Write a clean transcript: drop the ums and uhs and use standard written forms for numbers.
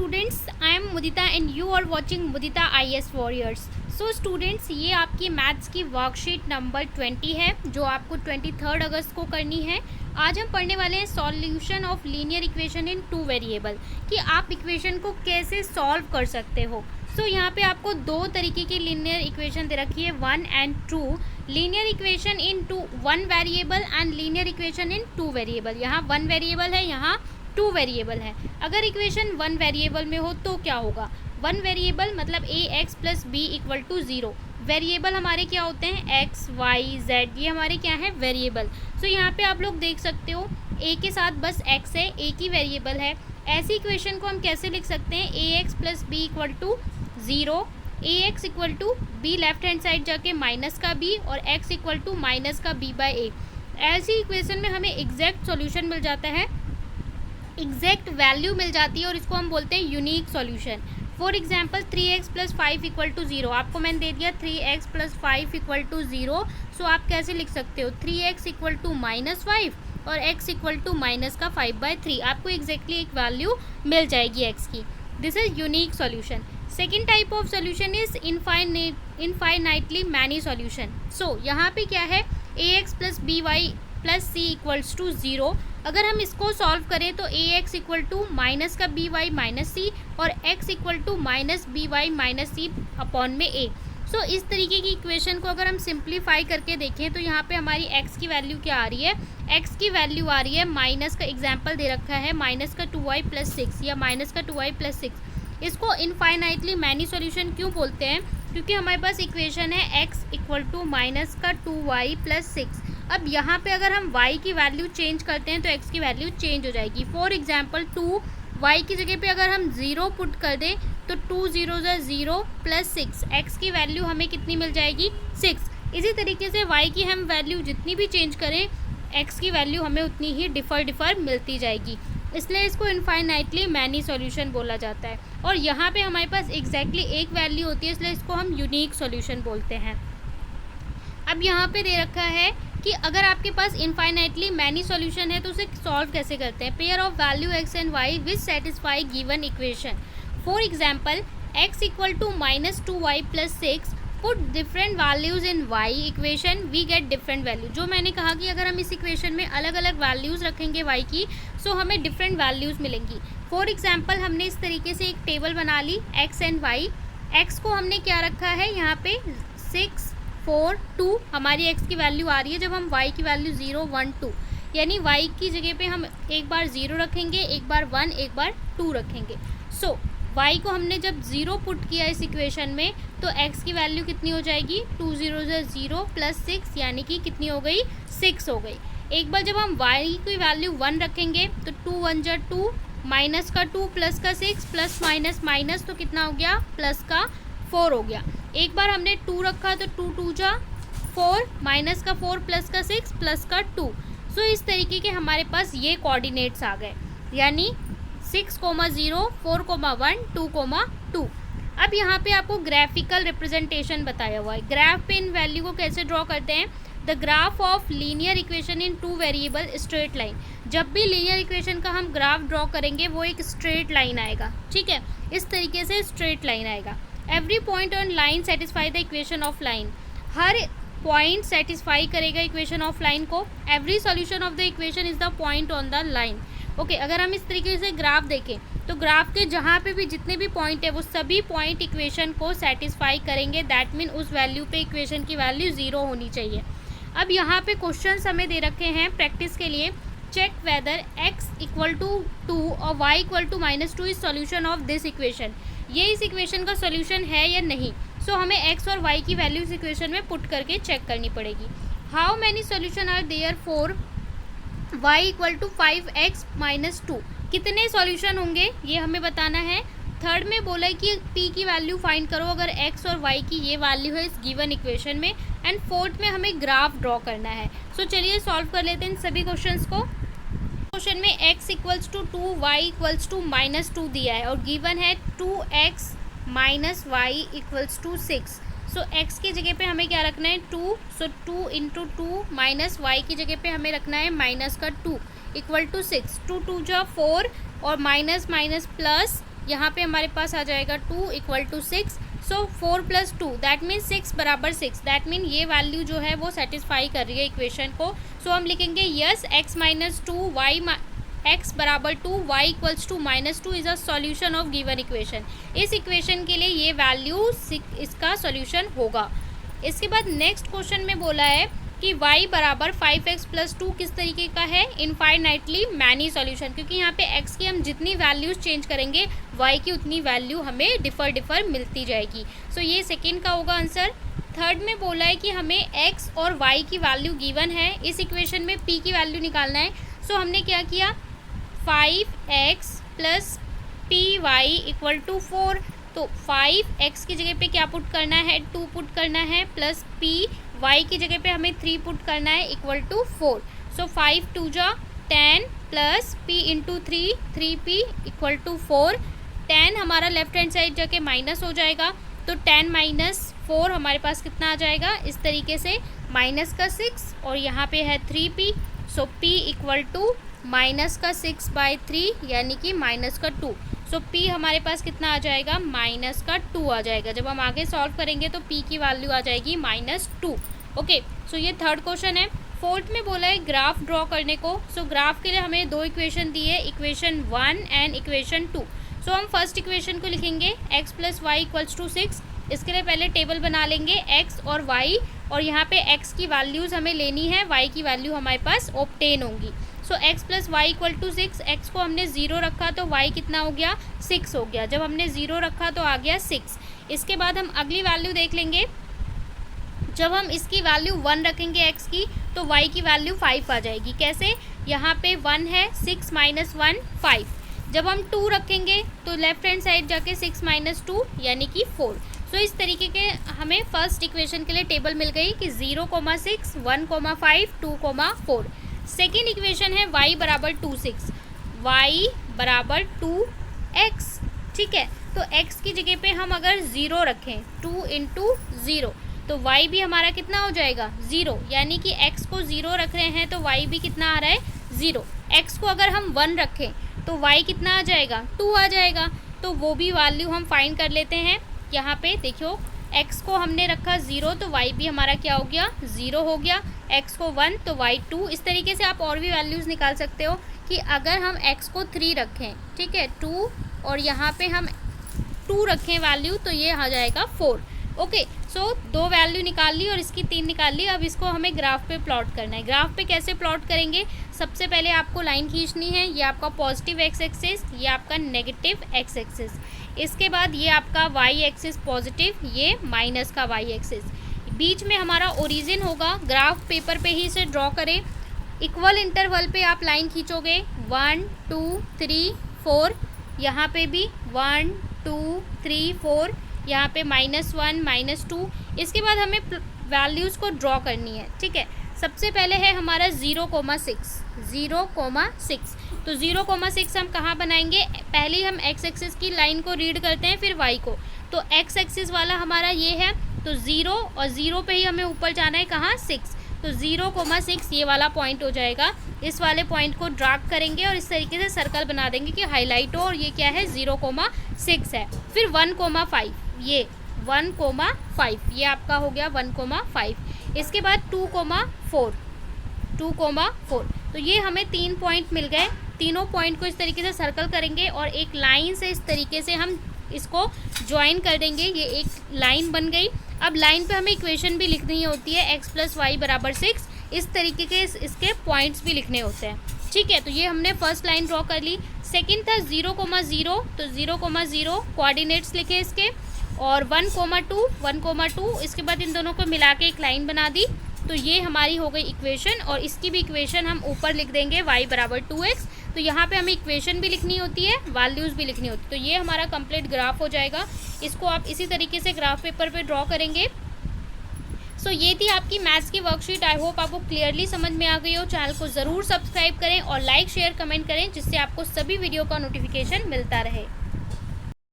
students, I am Mudita and you are watching Mudita IS Warriors. So students, ये आपकी maths की worksheet number 20 है जो आपको 23 अगस्त को करनी है। आज हम पढ़ने वाले हैं solution of linear equation in two variable, कि आप इक्वेशन को कैसे सॉल्व कर सकते हो। सो यहाँ पे आपको दो तरीके की लीनियर इक्वेशन दे रखी है, 1 and 2। Linear equation in two 1 variable and linear equation in 2 variable. यहाँ 1 वेरिएबल है, यहाँ 2 वेरिएबल है। अगर इक्वेशन 1 वेरिएबल में हो तो क्या होगा? 1 वेरिएबल मतलब a x plus b equal to 0। Variable हमारे क्या होते हैं? एक्स वाई जेड, ये हमारे क्या है? वेरिएबल। सो यहाँ पे आप लोग देख सकते हो ए के साथ बस एक्स है, ए की वेरिएबल है। ऐसी इक्वेशन को हम कैसे लिख सकते हैं? A x plus b equal to 0, a x equal to b left hand side जाके माइनस का बी और एक्स इक्वल टू माइनस का बी बाई ए। ऐसी इक्वेशन में हमें एग्जैक्ट सॉल्यूशन मिल जाता है, एग्जैक्ट वैल्यू मिल जाती है और इसको हम बोलते हैं unique solution. For example 3x plus 5 equal to 0, आपको मैंने दे दिया 3x प्लस 5 इक्वल टू 0। सो आप कैसे लिख सकते हो? 3x इक्वल टू माइनस 5 और x इक्वल टू माइनस का 5/3। आपको एग्जैक्टली एक वैल्यू मिल जाएगी x की। This is unique solution. Second type of solution is infinitely many solution. So यहाँ पे क्या है? ax plus b y plus c equals to 0। अगर हम इसको सॉल्व करें तो a x equal to minus का बी वाई माइनस सी और x equal to minus b y minus c upon में ए। सो इस तरीके की इक्वेशन को अगर हम सिंप्लीफाई करके देखें तो यहाँ पे हमारी एक्स की वैल्यू क्या आ रही है? एक्स की वैल्यू आ रही है माइनस का, एग्जाम्पल दे रखा है माइनस का 2y प्लस 6 या माइनस का 2y प्लस 6। इसको इनफाइनाइटली मैनी सॉल्यूशन क्यों बोलते हैं? क्योंकि हमारे पास इक्वेशन है x इक्वल टू माइनस का 2y प्लस 6। अब यहाँ पे अगर हम y की वैल्यू चेंज करते हैं तो x की वैल्यू चेंज हो जाएगी। फॉर एग्जाम्पल 2y की जगह पे अगर हम 0 पुट कर दें तो 2 0 0 प्लस 6, x की वैल्यू हमें कितनी मिल जाएगी? 6। इसी तरीके से y की हम वैल्यू जितनी भी चेंज करें x की वैल्यू हमें उतनी ही डिफ़र मिलती जाएगी, इसलिए इसको इनफाइनाइटली मैनी सॉल्यूशन बोला जाता है। और यहाँ पे हमारे पास एग्जैक्टली एक वैल्यू होती है, इसलिए इसको हम यूनिक सॉल्यूशन बोलते हैं। अब यहाँ पे दे रखा है कि अगर आपके पास इनफाइनाइटली मैनी सॉल्यूशन है तो उसे सॉल्व कैसे करते हैं? Pair of value x and y which satisfy given equation. For example x equal to minus 2y plus 6, put different values in y equation, we get different value. जो मैंने कहा कि अगर हम इस इक्वेशन में अलग अलग वैल्यूज़ रखेंगे y की, सो हमें डिफरेंट वैल्यूज़ मिलेंगी। फॉर एग्जाम्पल हमने इस तरीके से एक टेबल बना ली x एंड y। x को हमने क्या रखा है? यहाँ पे 6 4 2 हमारी x की वैल्यू आ रही है। जब हम y की वैल्यू 0 1 2, यानी y की जगह पे हम एक बार 0 रखेंगे, एक बार 1, एक बार 2 रखेंगे। सो y को हमने जब 0 पुट किया इस इक्वेशन में तो x की वैल्यू कितनी हो जाएगी? 2 0 0 प्लस 6, यानी कि कितनी हो गई? 6 हो गई। एक बार जब हम y की वैल्यू 1 रखेंगे तो 2 1 जा 2, माइनस का 2 प्लस का 6, प्लस माइनस माइनस तो कितना हो गया? प्लस का 4 हो गया। एक बार हमने 2 रखा तो 2 2 जा 4, माइनस का 4 प्लस का 6 प्लस का 2। सो इस तरीके के हमारे पास ये कोऑर्डिनेट्स आ गए, यानी 6, 0, 4, 1, 2, 2। अब यहाँ पे आपको ग्राफिकल रिप्रेजेंटेशन बताया हुआ है। ग्राफ पे इन वैल्यू को कैसे ड्रॉ करते हैं? The graph of linear equation in 2 variable straight line. जब भी लीनियर इक्वेशन का हम ग्राफ ड्रॉ करेंगे वो एक स्ट्रेट लाइन आएगा, ठीक है? इस तरीके से स्ट्रेट लाइन आएगा। Every point on line satisfy the equation of line. Her point satisfy करेगा इक्वेशन ऑफ लाइन को। Every solution of the equation is the point on the line. Okay, अगर हम इस तरीके से ग्राफ देखें तो ग्राफ के जहाँ पे भी जितने भी पॉइंट है वो सभी पॉइंट इक्वेशन को सेटिस्फाई करेंगे। दैट मीन उस वैल्यू पे इक्वेशन की वैल्यू 0 होनी चाहिए। अब यहाँ पे क्वेश्चंस हमें दे रखे हैं प्रैक्टिस के लिए। Check whether x equal to 2 और y equal to -2 is solution of this equation. ये इस इक्वेशन का सॉल्यूशन है या नहीं। सो हमें x और y की वैल्यू इस इक्वेशन में पुट करके चेक करनी पड़ेगी। How many solution are there for y equal to 5x minus 2। कितने सॉल्यूशन होंगे ये हमें बताना है। थर्ड में बोला है कि p की वैल्यू फाइंड करो अगर x और y की ये वैल्यू है इस गिवन इक्वेशन में। एंड फोर्थ में हमें ग्राफ ड्रॉ करना है। सो चलिए सॉल्व कर लेते हैं इन सभी क्वेश्चंस को। क्वेश्चन में x equals to 2, y equals to -2 दिया है और गिवन है 2x minus y equals to 6। So x की जगह पे हमें क्या रखना है? 2। सो 2 इंटू 2 माइनस वाई की जगह पे हमें रखना है माइनस का 2 इक्वल टू 6। 2 2 जा 4 और माइनस माइनस प्लस यहाँ पे हमारे पास आ जाएगा 2 equal to 6। So 4 plus 2 that mean 6 बराबर 6। दैट मीन ये वैल्यू जो है वो सेटिस्फाई कर रही है इक्वेशन को। सो हम लिखेंगे yes x minus 2 y x बराबर 2 y equals to -2 is a solution of given equation. इस इक्वेशन के लिए ये वैल्यू इसका सॉल्यूशन होगा। इसके बाद नेक्स्ट क्वेश्चन में बोला है कि y बराबर 5x प्लस 2 किस तरीके का है, इनफाइनाइटली मैनी सॉल्यूशन, क्योंकि यहाँ पे x की हम जितनी वैल्यूज़ चेंज करेंगे y की उतनी वैल्यू हमें डिफर मिलती जाएगी। सो ये सेकेंड का होगा आंसर। थर्ड में बोला है कि हमें x और y की वैल्यू गिवन है, इस इक्वेशन में p की वैल्यू निकालना है। सो हमने क्या किया, 5x plus p y equal to 4। तो 5x की जगह पे क्या पुट करना है, 2 पुट करना है, प्लस p y की जगह पे हमें 3 पुट करना है इक्वल टू 4। सो 5 2 जा 10 plus p into 3p equal to 4। 10 हमारा लेफ्ट हैंड साइड जाके माइनस हो जाएगा, तो 10 माइनस 4 हमारे पास कितना आ जाएगा, इस तरीके से माइनस का 6 और यहाँ पे है 3p। So p equal to minus का 6/3 यानी कि माइनस का 2। सो p हमारे पास कितना आ जाएगा, माइनस का 2 आ जाएगा। जब हम आगे सॉल्व करेंगे तो p की वैल्यू आ जाएगी -2। ओके, सो ये थर्ड क्वेश्चन है। फोर्थ में बोला है ग्राफ ड्रॉ करने को। सो ग्राफ के लिए हमें 2 इक्वेशन दी है, इक्वेशन 1 एंड इक्वेशन 2। सो हम फर्स्ट इक्वेशन को लिखेंगे x plus y equals to 6। इसके लिए पहले टेबल बना लेंगे x और y, और यहाँ पे x की वैल्यूज़ हमें लेनी है, y की वैल्यू हमारे पास ऑब्टेन होंगी। So x plus y equal to 6, x को हमने 0 रखा तो y कितना हो गया, 6 हो गया। जब हमने 0 रखा तो आ गया 6। इसके बाद हम अगली वैल्यू देख लेंगे। जब हम इसकी वैल्यू 1 रखेंगे x की, तो y की वैल्यू 5 आ जाएगी। कैसे, यहाँ पे 1 है, 6 माइनस 1 5। जब हम 2 रखेंगे तो लेफ्ट हैंड साइड जाके 6 माइनस 2 यानी कि 4। सो इस तरीके के हमें फर्स्ट इक्वेशन के लिए टेबल मिल गई कि 0,6 1,5 2,4। सेकेंड इक्वेशन है y बराबर 2 6, y बराबर 2x। ठीक है, तो x की जगह पे हम अगर 0 रखें, 2 इंटू 0, तो y भी हमारा कितना हो जाएगा, 0। यानी कि x को 0 रख रहे हैं तो y भी कितना आ रहा है, 0। x को अगर हम 1 रखें तो y कितना आ जाएगा, 2 आ जाएगा। तो वो भी वैल्यू हम फाइंड कर लेते हैं। यहाँ पे देखियो, x को हमने रखा 0 तो y भी हमारा क्या हो गया, 0 हो गया। x को 1 तो y 2। इस तरीके से आप और भी वैल्यूज़ निकाल सकते हो कि अगर हम x को 3 रखें, ठीक है, 2, और यहाँ पे हम 2 रखें वैल्यू, तो ये आ जाएगा 4। ओके, सो 2 वैल्यू निकाल ली और इसकी 3 निकाल ली। अब इसको हमें ग्राफ पे प्लॉट करना है। ग्राफ पे कैसे प्लॉट करेंगे, सबसे पहले आपको लाइन खींचनी है। ये आपका पॉजिटिव एक्स एक्सिस, ये आपका नेगेटिव एक्स एक्सिस। इसके बाद ये आपका वाई एक्सिस पॉजिटिव, ये माइनस का वाई एक्सिस। बीच में हमारा ओरिजिन होगा। ग्राफ पेपर पे ही से ड्रॉ करें। इक्वल इंटरवल पे आप लाइन खींचोगे, 1 2 3 4। यहाँ पे भी 1 2 3 4, यहाँ पे -1 -2। इसके बाद हमें वैल्यूज़ को ड्रॉ करनी है। ठीक है, सबसे पहले है हमारा 0,6 0,6। तो 0,6 हम कहाँ बनाएंगे, पहले हम एक्स एक्सिस की लाइन को रीड करते हैं, फिर वाई को। तो एक्स एक्सिस वाला हमारा ये है, तो 0 और 0 पे ही हमें ऊपर जाना है, कहाँ, 6। तो 0,6 ये वाला पॉइंट हो जाएगा। इस वाले पॉइंट को ड्रैग करेंगे और इस तरीके से सर्कल बना देंगे कि हाईलाइट हो, और ये क्या है, 0,6 है। फिर 1,5, ये 1,5 ये आपका हो गया 1,5। इसके बाद 2,4 तो ये हमें 3 पॉइंट मिल गए। तीनों पॉइंट को इस तरीके से सर्कल करेंगे और एक लाइन से इस तरीके से हम इसको ज्वाइन कर देंगे। ये एक लाइन बन गई। अब लाइन पे हमें इक्वेशन भी लिखनी होती है, x प्लस वाई बराबर 6। इस तरीके के इसके पॉइंट्स भी लिखने होते हैं। ठीक है, तो ये हमने फर्स्ट लाइन ड्रॉ कर ली। सेकंड था 0,0, तो 0,0 कोऑर्डिनेट्स लिखे इसके, और 1,2 इसके बाद इन दोनों को मिला के एक लाइन बना दी। तो ये हमारी हो गई इक्वेशन, और इसकी भी इक्वेशन हम ऊपर लिख देंगे, y बराबर 2x। तो यहाँ पे हमें इक्वेशन भी लिखनी होती है, वैल्यूज़ भी लिखनी होती है। तो ये हमारा कंप्लीट ग्राफ हो जाएगा। इसको आप इसी तरीके से ग्राफ पेपर पे ड्रॉ करेंगे। सो ये थी आपकी मैथ्स की वर्कशीट। आई होप आपको क्लियरली समझ में आ गई हो। चैनल को ज़रूर सब्सक्राइब करें और लाइक शेयर कमेंट करें, जिससे आपको सभी वीडियो का नोटिफिकेशन मिलता रहे।